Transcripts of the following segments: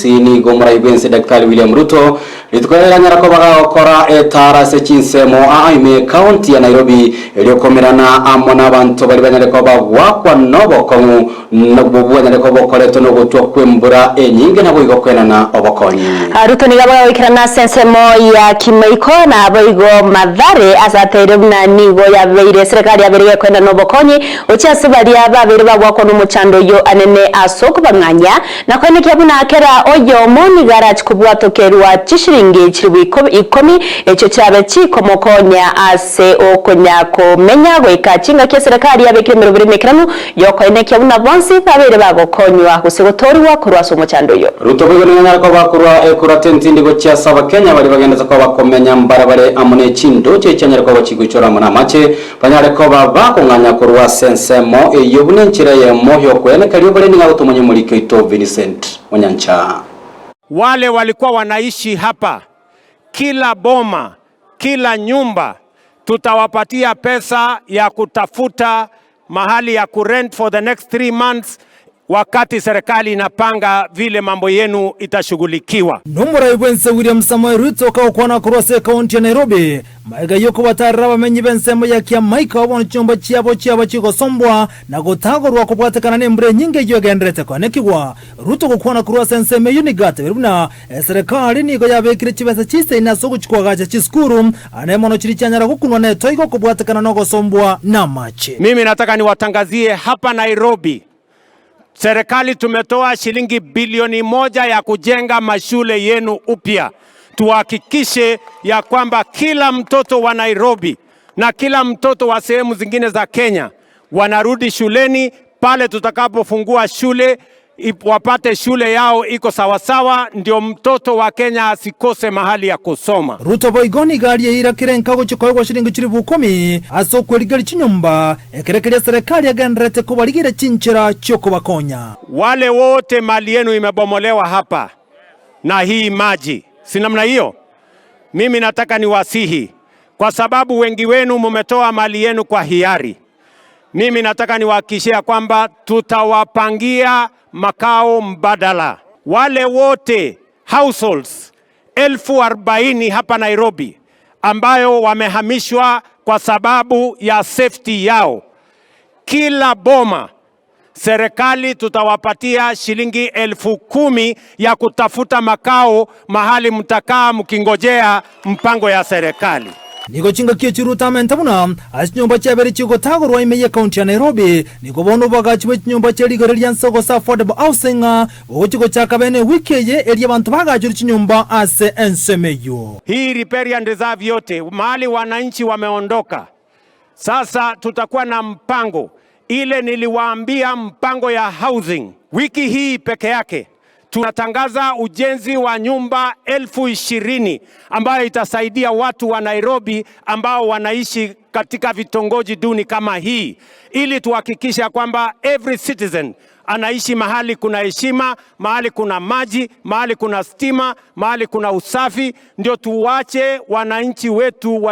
Jumamosi ni gomora ibense Daktari William Ruto litukorera nyarako bagakora etara se chinsemo aime county ya Nairobi eliokomerana amona abantu bali banyareko bagwakwa nobo komu nobubu nyareko bokoreto no gutwa kwembura enyinge nabo igokwenana obokonyi. Ruto nigaba wikirana sensemo ya kimeiko na aboigo madhare azatere na nigo ya beire serikali ya beire kwenda nobokonyi ucha bali babiri bagwakwa n'umucando yo anene asoko banganya na kwene kyabuna akera oyo moni garage kubwato kerwa chishiringi chirwi 10 echo cyabe chikomokonya ase okonya ko menya gweka chinga kya serikali ya bekire 20 yo kwene kyabuna bonsi babiri bagokonywa gusigotori wa kurwaso umucando yo. Ruto bigone nyarako bakurwa ekuratenzi ndigo cya saba Kenya bali bagendeza ko bakomenya mbarabare amune chindo cye cyanyarako bakigwicora muna mache banyareko babakonganya kurwa sensemo yobune nchiraye mohyo kwene kaliyobole ninga utumonye muri Keito Vincent Onyancha. Wale walikuwa wanaishi hapa, kila boma, kila nyumba tutawapatia pesa ya kutafuta mahali ya kurent for the next 3 months wakati serikali inapanga vile mambo yenu itashughulikiwa. Nomura ibwense William Samoei Ruto ka ukwana kurose county ya Nairobi maiga yoko bataraba bamenyi bensemo ya kia maika wabona chomba chiabo chiko sombwa na gutagorwa kubwatekana nembure nyinge yogendrete kwanekigwa. Ruto kukwana kurose enseme unigate biruna serikali nigo yabekire chibesa chise inasogo chikwagacha chiskuru anemono chiri chanyara kukunwa ne toigo kubwatekana nogo sombwa na machi. Mimi nataka niwatangazie hapa Nairobi, serikali tumetoa shilingi bilioni 1 ya kujenga mashule yenu upya. Tuhakikishe ya kwamba kila mtoto wa Nairobi na kila mtoto wa sehemu zingine za Kenya wanarudi shuleni pale tutakapofungua shule, wapate shule yao iko sawasawa, ndio mtoto wa Kenya asikose mahali ya kusoma. Ruto boigoni gari ya ira kirenka guchikoywa shilingi chiribu 10 aso kweligali chinyumba ekerekeria serikali ya gendrete kubaligire chinchira choko bakonya. Wale wote mali yenu imebomolewa hapa na hii maji, si namna hiyo? Mimi nataka niwasihi, kwa sababu wengi wenu mumetoa mali yenu kwa hiari. Mimi nataka niwahakikishia kwamba tutawapangia makao mbadala. Wale wote households 40,000 hapa Nairobi ambayo wamehamishwa kwa sababu ya safety yao, kila boma serikali tutawapatia shilingi 10,000 ya kutafuta makao mahali mtakaa mkingojea mpango ya serikali. Niko chinga kio chiruta mentabuna asinyumba chabere chiko tagorwa imeye county ya Nairobi niko bono bagachwe chinyumba cheligoreria nsoko sa affordable housing ochiko chakabene wikeye elia bantu bagachwe chinyumba ase ensemeyo. Hii riparian reserve yote mahali wananchi wameondoka, sasa tutakuwa na mpango ile niliwaambia, mpango ya housing. Wiki hii peke yake tunatangaza ujenzi wa nyumba 20,000 ambayo itasaidia watu wa Nairobi ambao wanaishi katika vitongoji duni kama hii, ili tuhakikisha kwamba every citizen anaishi mahali kuna heshima, mahali kuna maji, mahali kuna stima, mahali kuna usafi. Ndio tuwache wananchi wetu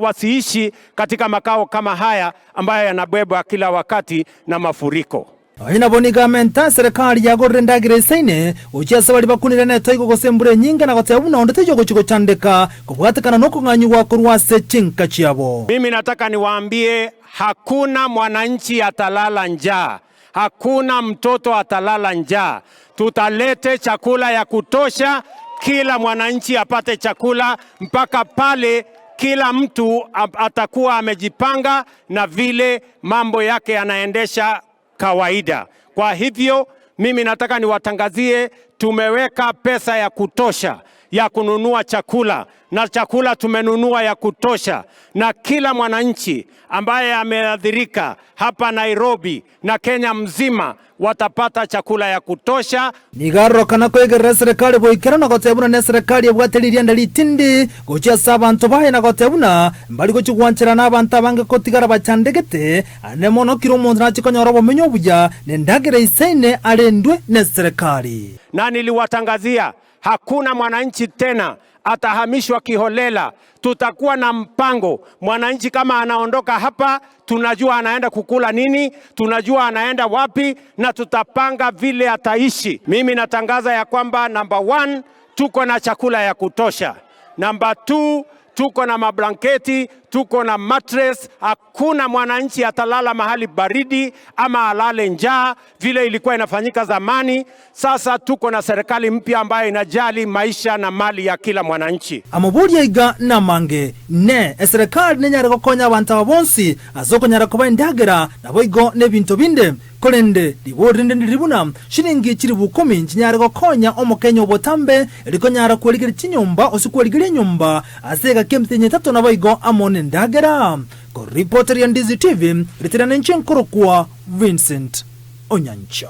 wasiishi katika makao kama haya ambayo yanabebwa kila wakati na mafuriko. Aina bonika menta serikali ya gorenda giresaine uchiasa bali bakunira ne toigo gosembure nyinga na gotebuna ondetejo gochiko chandeka kubwatekana noko nganywa kurwase chinka chiabo. Mimi nataka niwaambie, hakuna mwananchi atalala njaa, hakuna mtoto atalala njaa. Tutalete chakula ya kutosha, kila mwananchi apate chakula mpaka pale kila mtu atakuwa amejipanga na vile mambo yake yanaendesha kawaida. Kwa hivyo mimi nataka niwatangazie, tumeweka pesa ya kutosha ya kununua chakula, na chakula tumenunua ya kutosha, na kila mwananchi ambaye ameadhirika hapa Nairobi na Kenya mzima watapata chakula ya kutosha. Nigaro kana kwegera serikali boikera na gotebuna ne serikali yabwateliria ndali tindi gocha sabantu bahe na gotebuna mbali gochugwanchira na abantu abange kotigara bachandegete ane mono kiro muntu na chikonyoro bomenyo buja ne ndagire isaine alendwe ne serikali. Na niliwatangazia Hakuna mwananchi tena atahamishwa kiholela. Tutakuwa na mpango. Mwananchi kama anaondoka hapa, tunajua anaenda kukula nini, tunajua anaenda wapi, na tutapanga vile ataishi. Mimi natangaza ya kwamba number 1, tuko na chakula ya kutosha. Number 2, tuko na mablanketi, tuko na mattress. Hakuna mwananchi atalala mahali baridi ama alale njaa vile ilikuwa inafanyika zamani. Sasa tuko na serikali mpya ambayo inajali maisha na mali ya kila mwananchi. Amaburia iga na mange ne serikali nenyara gukonya abantu abonsi azokonyara kuba indagera nabo igo ne bintu binde kolende liborinde ndibuna shilingi kiri 10 nkinyara gukonya omukenya obotambe elikonyara kweligira kinyumba osikueligira nyumba asega kemtenye 3 nabo igo amone ndagera. Ko reporter ya Ndizi TV ritirana nchi nkuru kwa Vincent Onyancha.